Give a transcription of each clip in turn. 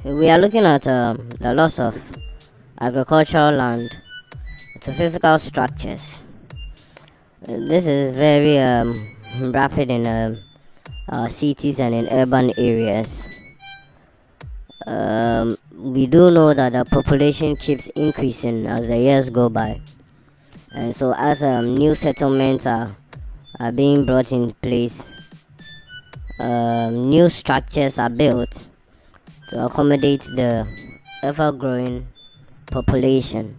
We are looking at the loss of agricultural land to physical structures. This is very rapid in cities and in urban areas. We do know that the population keeps increasing as the years go by, and so as new settlements are being brought in place, new structures are built to accommodate the ever-growing population.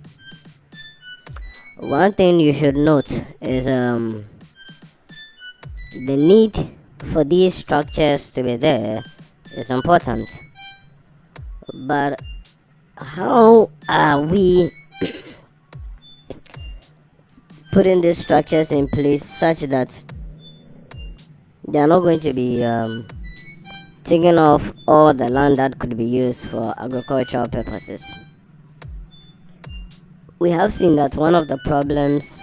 One thing you should note is the need for these structures to be there is important, but how are we putting these structures in place such that they are not going to be taking off all the land that could be used for agricultural purposes? We have seen that one of the problems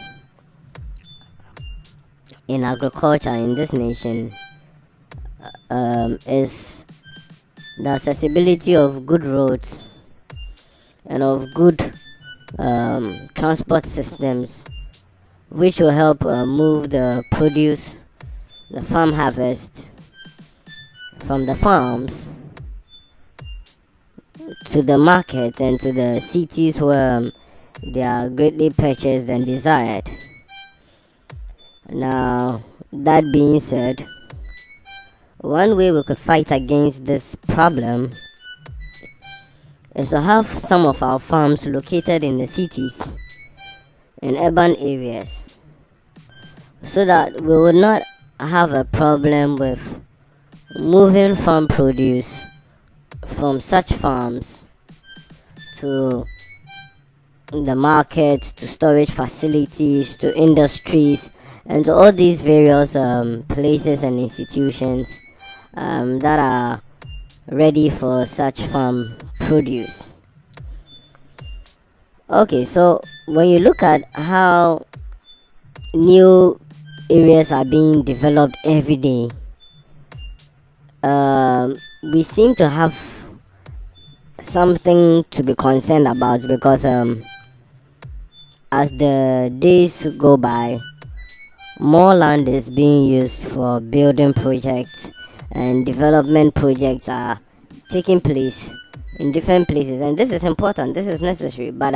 in agriculture in this nation is the accessibility of good roads and of good transport systems, which will help move the produce, the farm harvest, from the farms to the markets and to the cities where they are greatly purchased and desired. Now, that being said, one way we could fight against this problem is to have some of our farms located in the cities, in urban areas, so that we would not have a problem with moving farm produce from such farms to the market, to storage facilities, to industries, and to all these various places and institutions that are ready for such farm produce. Okay, so when you look at how new areas are being developed every day, we seem to have something to be concerned about, because as the days go by, more land is being used for building projects, and development projects are taking place in different places, and this is important, this is necessary, but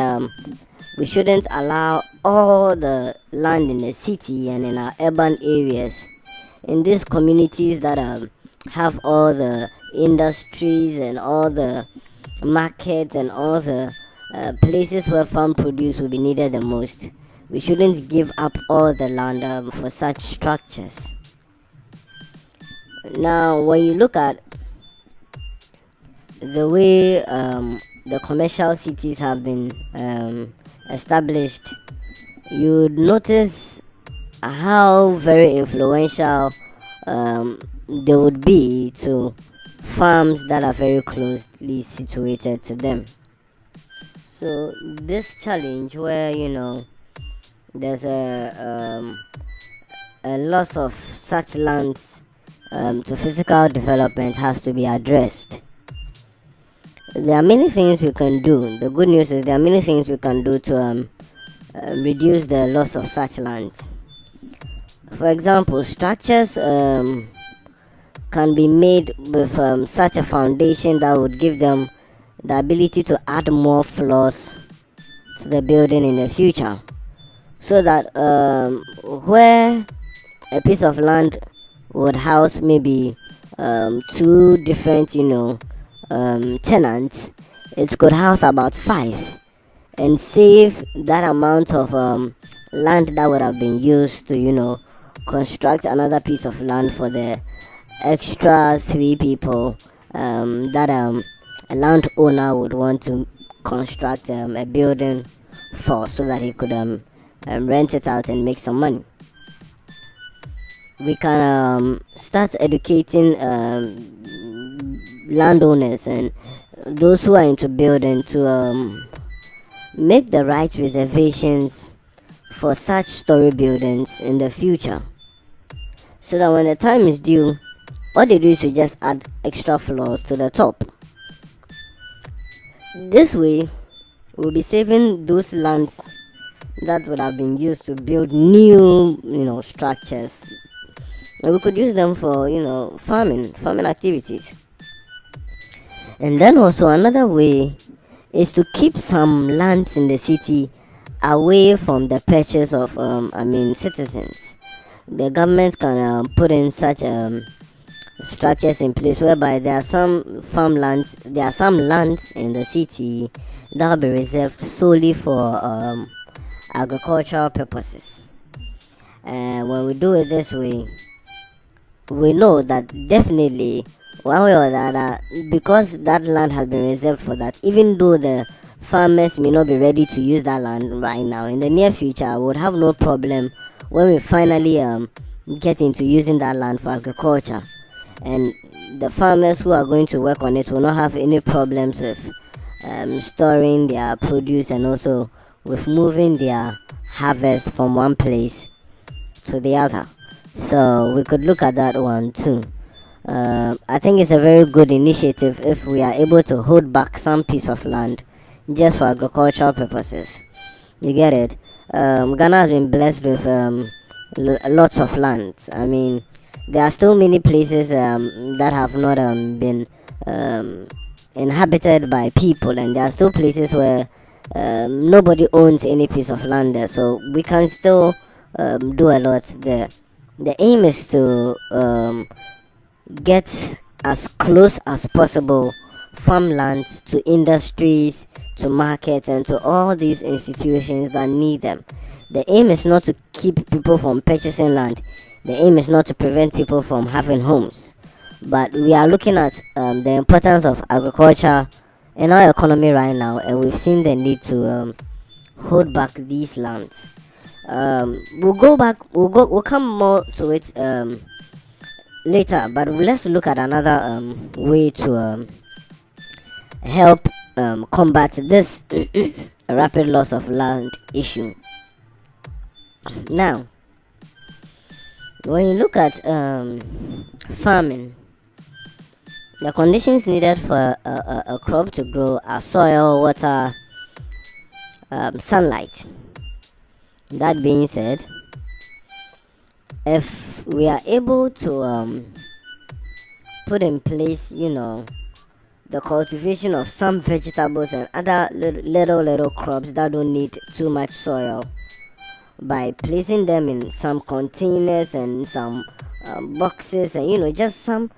we shouldn't allow all the land in the city and in our urban areas, in these communities that have all the industries and all the markets and all the places where farm produce will be needed the most. We shouldn't give up all the land for such structures. Now, when you look at the way the commercial cities have been established, you would notice how very influential they would be to farms that are very closely situated to them. So this challenge where there's a loss of such lands to physical development has to be addressed. There are many things we can do. The good news is there are many things we can do to reduce the loss of such lands. For example, structures can be made with such a foundation that would give them the ability to add more floors to the building in the future, so that where a piece of land would house maybe two different tenants, it could house about 5 and save that amount of land that would have been used to construct another piece of land for the extra 3 people that a landowner would want to construct a building for, so that he could rent it out and make some money. We can start educating landowners and those who are into building to make the right reservations for such story buildings in the future, so that when the time is due, all they do is to just add extra floors to the top. This way, we'll be saving those lands that would have been used to build new, structures, and we could use them for, farming activities. And then also another way is to keep some lands in the city away from the purchase of, citizens. The government can put in such structures in place whereby there are some lands in the city that will be reserved solely for agricultural purposes. And when we do it this way, we know that definitely one way or the other, because that land has been reserved for that, even though the farmers may not be ready to use that land right now, in the near future I would have no problem when we finally get into using that land for agriculture, and the farmers who are going to work on it will not have any problems with storing their produce, and also with moving their harvest from one place to the other. So we could look at that one too. I think it's a very good initiative if we are able to hold back some piece of land just for agricultural purposes. You get it? Ghana has been blessed with lots of lands. I mean, there are still many places that have not been inhabited by people, and there are still places where nobody owns any piece of land there. So we can still do a lot there. The aim is to get as close as possible farmlands to industries, to markets, and to all these institutions that need them. The aim is not to keep people from purchasing land. The aim is not to prevent people from having homes. But we are looking at the importance of agriculture in our economy right now, and we've seen the need to hold back these lands. We'll come more to it later, but let's look at another way to help combat this rapid loss of land issue. Now, when you look at farming, the conditions needed for a crop to grow are soil, water, sunlight. That being said, if we are able to put in place, the cultivation of some vegetables and other little crops that don't need too much soil, by placing them in some containers and some boxes, and just some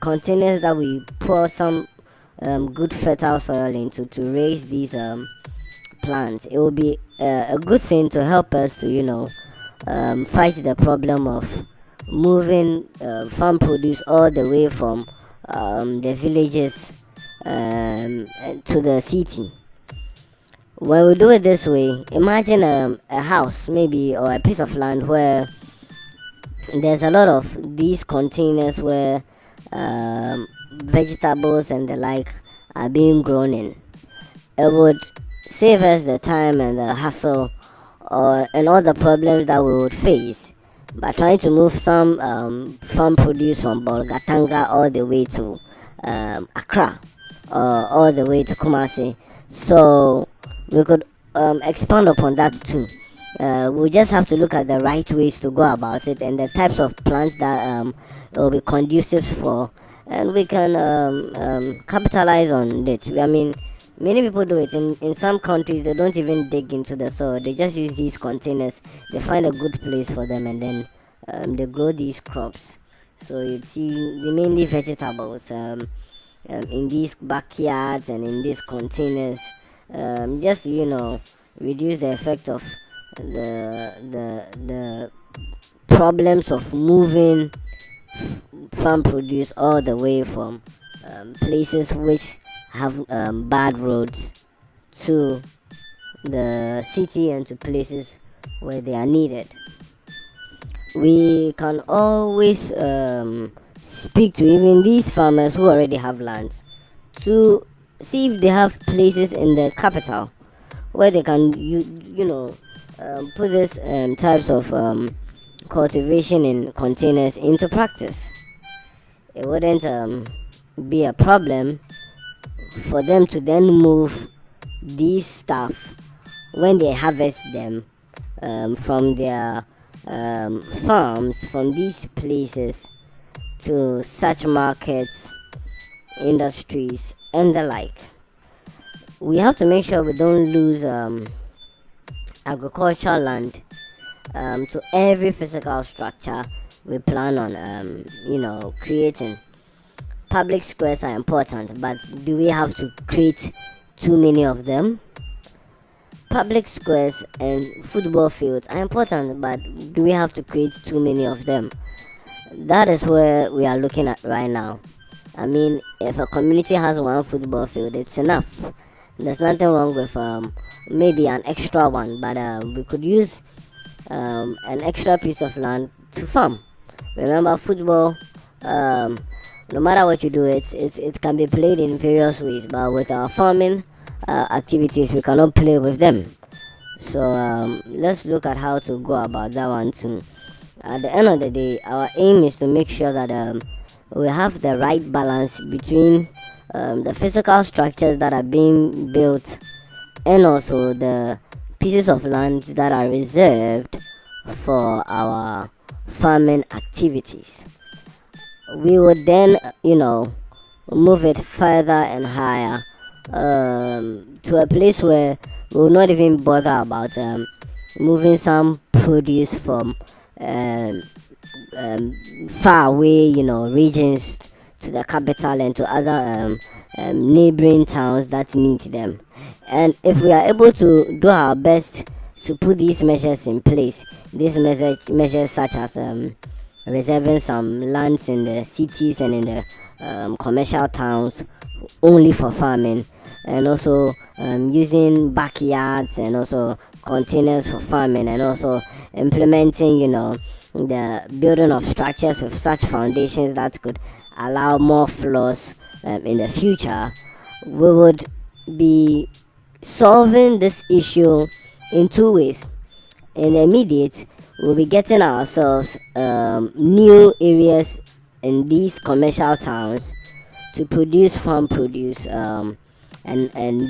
containers that we pour some good fertile soil into to raise these plants, it will be a good thing to help us to fight the problem of moving farm produce all the way from the villages to the city. When we do it this way, imagine a house maybe, or a piece of land where there's a lot of these containers where vegetables and the like are being grown in. It would save us the time and the hassle and all the problems that we would face by trying to move some farm produce from Bolgatanga all the way to Accra, or all the way to Kumasi. So we could expand upon that too. We just have to look at the right ways to go about it, and the types of plants that will be conducive for, and we can capitalize on it. I mean, many people do it. In some countries, they don't even dig into the soil. They just use these containers. They find a good place for them, and then they grow these crops. So you see mainly vegetables in these backyards and in these containers. Just reduce the effect of the problems of moving farm produce all the way from places which have bad roads to the city, and to places where they are needed. We can always speak to even these farmers who already have lands to see if they have places in the capital where they can put this types of cultivation in containers into practice. It wouldn't be a problem for them to then move these stuff when they harvest them from their farms, from these places, to such markets, industries, and the like. We have to make sure we don't lose agricultural land to every physical structure we plan on creating. Public squares are important, but do we have to create too many of them? Public squares and football fields are important, but do we have to create too many of them? That is where we are looking at right now. I mean, if a community has one football field, it's enough. There's nothing wrong with maybe an extra one, but we could use an extra piece of land to farm. Remember, football, no matter what you do, it can be played in various ways, but with our farming activities, we cannot play with them. So let's look at how to go about that one too. At the end of the day, our aim is to make sure that we have the right balance between the physical structures that are being built and also the pieces of land that are reserved for our farming activities. We would then, move it further and higher to a place where we will not even bother about moving some produce from far away, regions to the capital and to other neighboring towns that need them. And if we are able to do our best to put these measures in place, these measures such as reserving some lands in the cities and in the commercial towns only for farming, and also using backyards and also containers for farming, and also implementing the building of structures with such foundations that could allow more floors in the future, we would be solving this issue in two ways. In the immediate, we'll be getting ourselves new areas in these commercial towns to produce farm produce and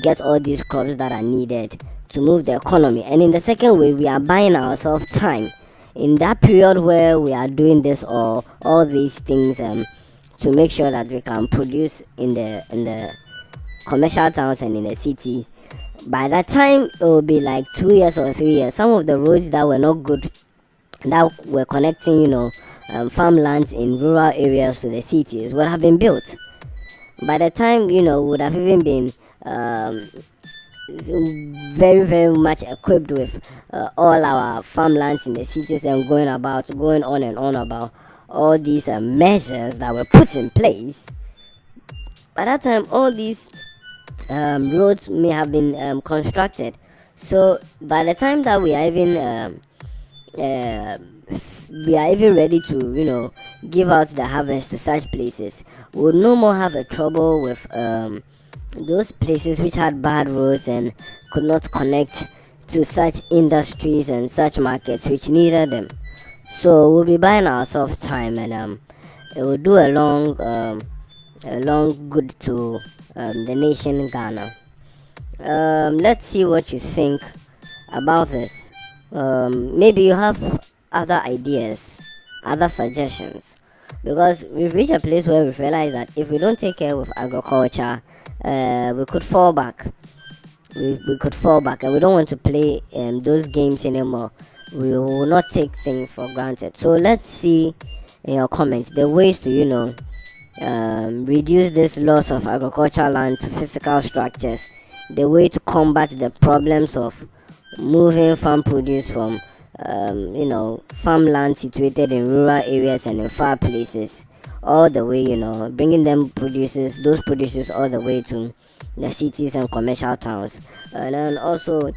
get all these crops that are needed to move the economy. And in the second way, we are buying ourselves time in that period where we are doing this or all these things to make sure that we can produce in the commercial towns and in the cities. By that time, it will be like 2 years or 3 years. Some of the roads that were not good, that were connecting farmlands in rural areas to the cities, would have been built. By the time would have even been very very much equipped with all our farmlands in the cities, and going on and on about all these measures that were put in place. By that time, all these roads may have been constructed. So by the time that we are even ready to give out the harvest to such places, we'll no more have a trouble with those places which had bad roads and could not connect to such industries and such markets which needed them. So we'll be buying ourselves time, and it will do a long good to the nation Ghana. Let's see what you think about this. Maybe you have other ideas, other suggestions, because we've reached a place where we've realized that if we don't take care with agriculture, we could fall back. We could fall back, and we don't want to play those games anymore. We will not take things for granted. So let's see in your comments the ways to reduce this loss of agricultural land to physical structures, the way to combat the problems of moving farm produce from farmland situated in rural areas and in far places, all the way, bringing those producers all the way to the cities and commercial towns. And then also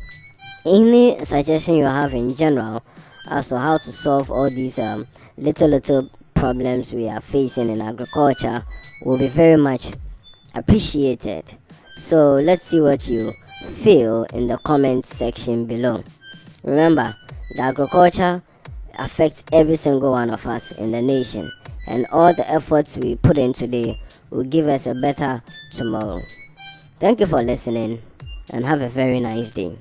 any suggestion you have in general as to how to solve all these little problems we are facing in agriculture will be very much appreciated. So let's see what you feel in the comment section below. Remember, the agriculture affects every single one of us in the nation, and all the efforts we put in today will give us a better tomorrow. Thank you for listening and have a very nice day.